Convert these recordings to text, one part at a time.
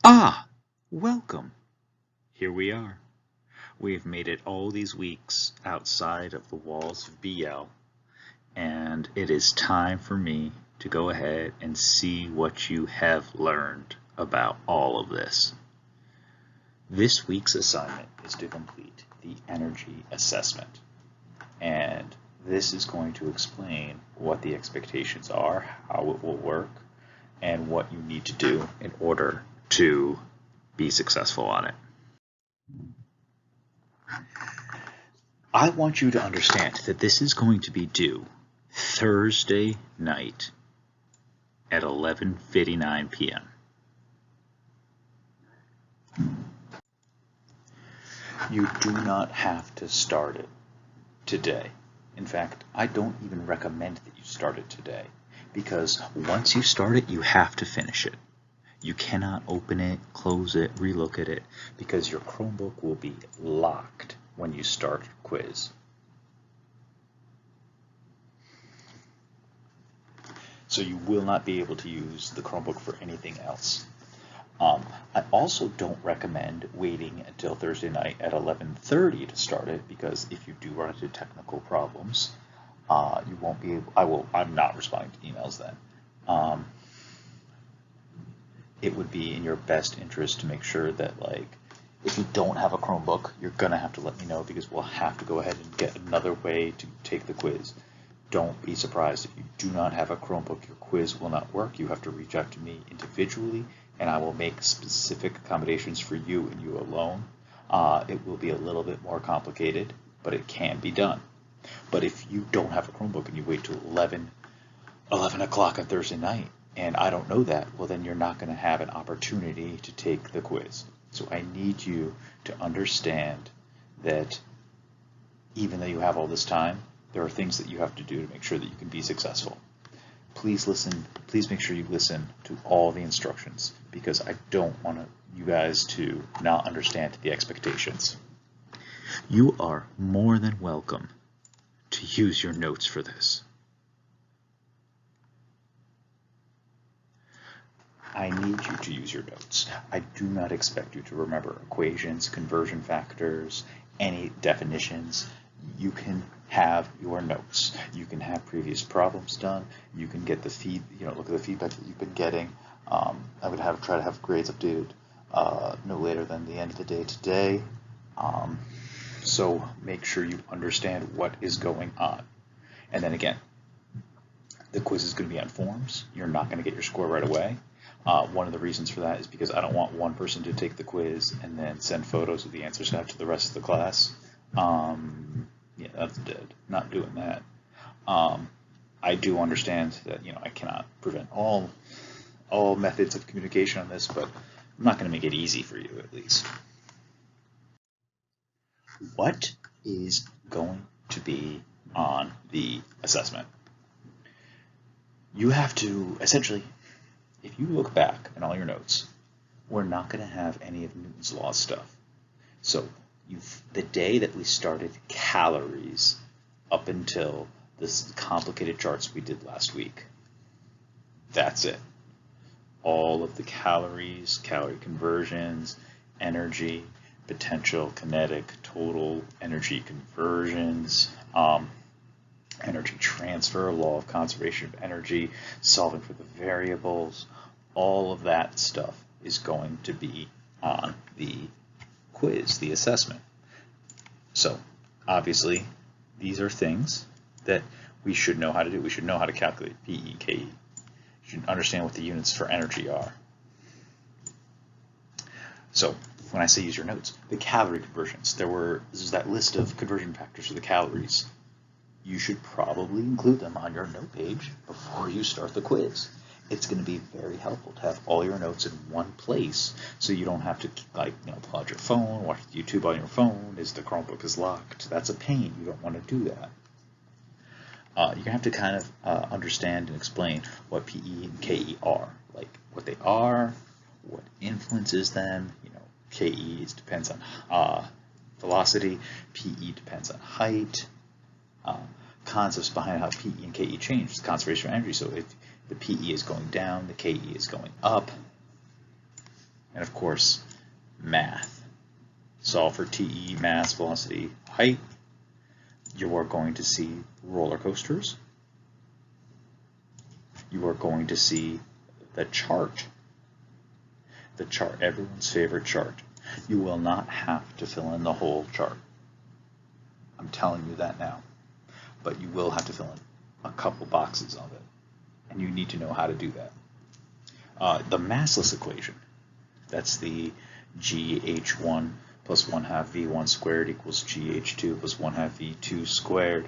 Ah, welcome. Here we are. We have made it all these weeks outside of the walls of BL, and it is time for me to go ahead and see what you have learned about all of this. This week's assignment is to complete the energy assessment, and this is going to explain what the expectations are, how it will work, and what you need to do in order to be successful on it. I want you to understand that this is going to be due Thursday night at 11:59 p.m. You do not have to start it today. In fact, I don't even recommend that you start it today, because once you start it, you have to finish it. You cannot open it, close it, relook at it, because your Chromebook will be locked when you start your quiz. So you will not be able to use the Chromebook for anything else. I also don't recommend waiting until Thursday night at 11:30 to start it, because if you do run into technical problems, you won't be able. I'm not responding to emails then. It would be in your best interest to make sure that, like, if you don't have a Chromebook, you're gonna have to let me know, because we'll have to go ahead and get another way to take the quiz. Don't be surprised if you do not have a Chromebook, your quiz will not work. You have to reach out to me individually, and I will make specific accommodations for you and you alone. It will be a little bit more complicated, but it can be done. But if you don't have a Chromebook and you wait till 11 o'clock on Thursday night, and I don't know that, well, then you're not going to have an opportunity to take the quiz. So I need you to understand that even though you have all this time, there are things that you have to do to make sure that you can be successful. Please make sure you listen to all the instructions, because I don't want you guys to not understand the expectations. You are more than welcome to use your notes for this. I need you to use your notes. I do not expect you to remember equations, conversion factors, any definitions. You can have your notes. You can have previous problems done. You can get the look at the feedback that you've been getting. I would try to have grades updated no later than the end of the day today. So make sure you understand what is going on. And then again, the quiz is going to be on forms. You're not going to get your score right away. One of the reasons for that is because I don't want one person to take the quiz and then send photos of the answers out to the rest of the class. Yeah, that's dead. Not doing that. I do understand that I cannot prevent all methods of communication on this, but I'm not going to make it easy for you, at least. What is going to be on the assessment? You have to essentially, if you look back in all your notes, we're not going to have any of Newton's law stuff. So the day that we started calories up until this complicated charts we did last week, that's it. All of the calories, calorie conversions, energy, potential, kinetic, total, energy conversions, energy transfer, law of conservation of energy, solving for the variables, all of that stuff is going to be on the quiz, the assessment. So obviously these are things that we should know how to do. We should know how to calculate PE and KE. You should understand what the units for energy are. So when I say use your notes, the calorie conversions, this is that list of conversion factors for the calories. You should probably include them on your note page before you start the quiz. It's going to be very helpful to have all your notes in one place, so you don't have to pull out your phone, watch YouTube on your phone as the Chromebook is locked. That's a pain. You don't want to do that. You're going to have to kind of understand and explain what PE and KE are, like what they are, what influences them. KE depends on velocity, PE depends on height. Concepts behind how PE and KE change, conservation of energy. So if the PE is going down, the KE is going up. And of course, math. Solve for TE, mass, velocity, height. You are going to see roller coasters. You are going to see the chart. The chart, everyone's favorite chart. You will not have to fill in the whole chart. I'm telling you that now. But you will have to fill in a couple boxes of it. And you need to know how to do that. The massless equation, that's the GH1 plus 1/2 V1 squared equals GH2 plus 1/2 V2 squared.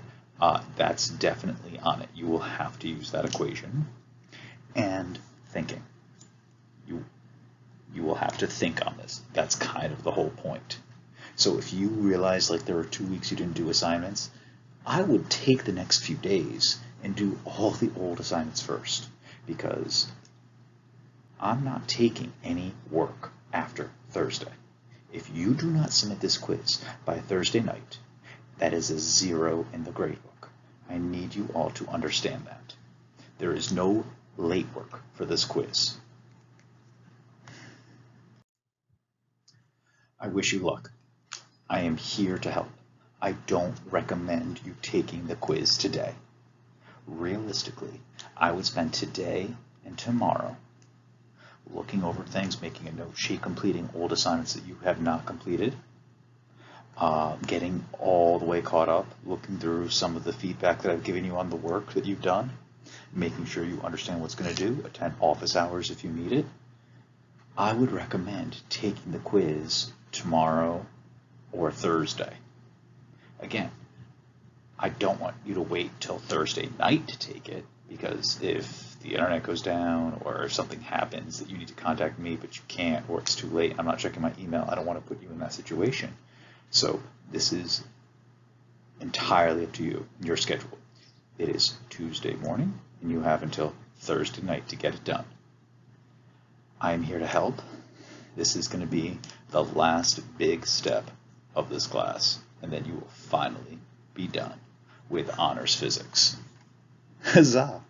That's definitely on it. You will have to use that equation. And thinking. You will have to think on this. That's kind of the whole point. So if you realize like there were 2 weeks you didn't do assignments, I would take the next few days and do all the old assignments first, because I'm not taking any work after Thursday. If you do not submit this quiz by Thursday night, that is a 0 in the gradebook. I need you all to understand that. There is no late work for this quiz. I wish you luck. I am here to help. I don't recommend you taking the quiz today. Realistically, I would spend today and tomorrow looking over things, making a note sheet, completing old assignments that you have not completed, getting all the way caught up, looking through some of the feedback that I've given you on the work that you've done, making sure you understand what's going to do, attend office hours if you need it. I would recommend taking the quiz tomorrow or Thursday. Again, I don't want you to wait till Thursday night to take it, because if the internet goes down or if something happens that you need to contact me but you can't, or it's too late, I'm not checking my email, I don't want to put you in that situation. So this is entirely up to you, your schedule. It is Tuesday morning and you have until Thursday night to get it done. I am here to help. This is going to be the last big step of this class, and then you will finally be done with honors physics. Huzzah!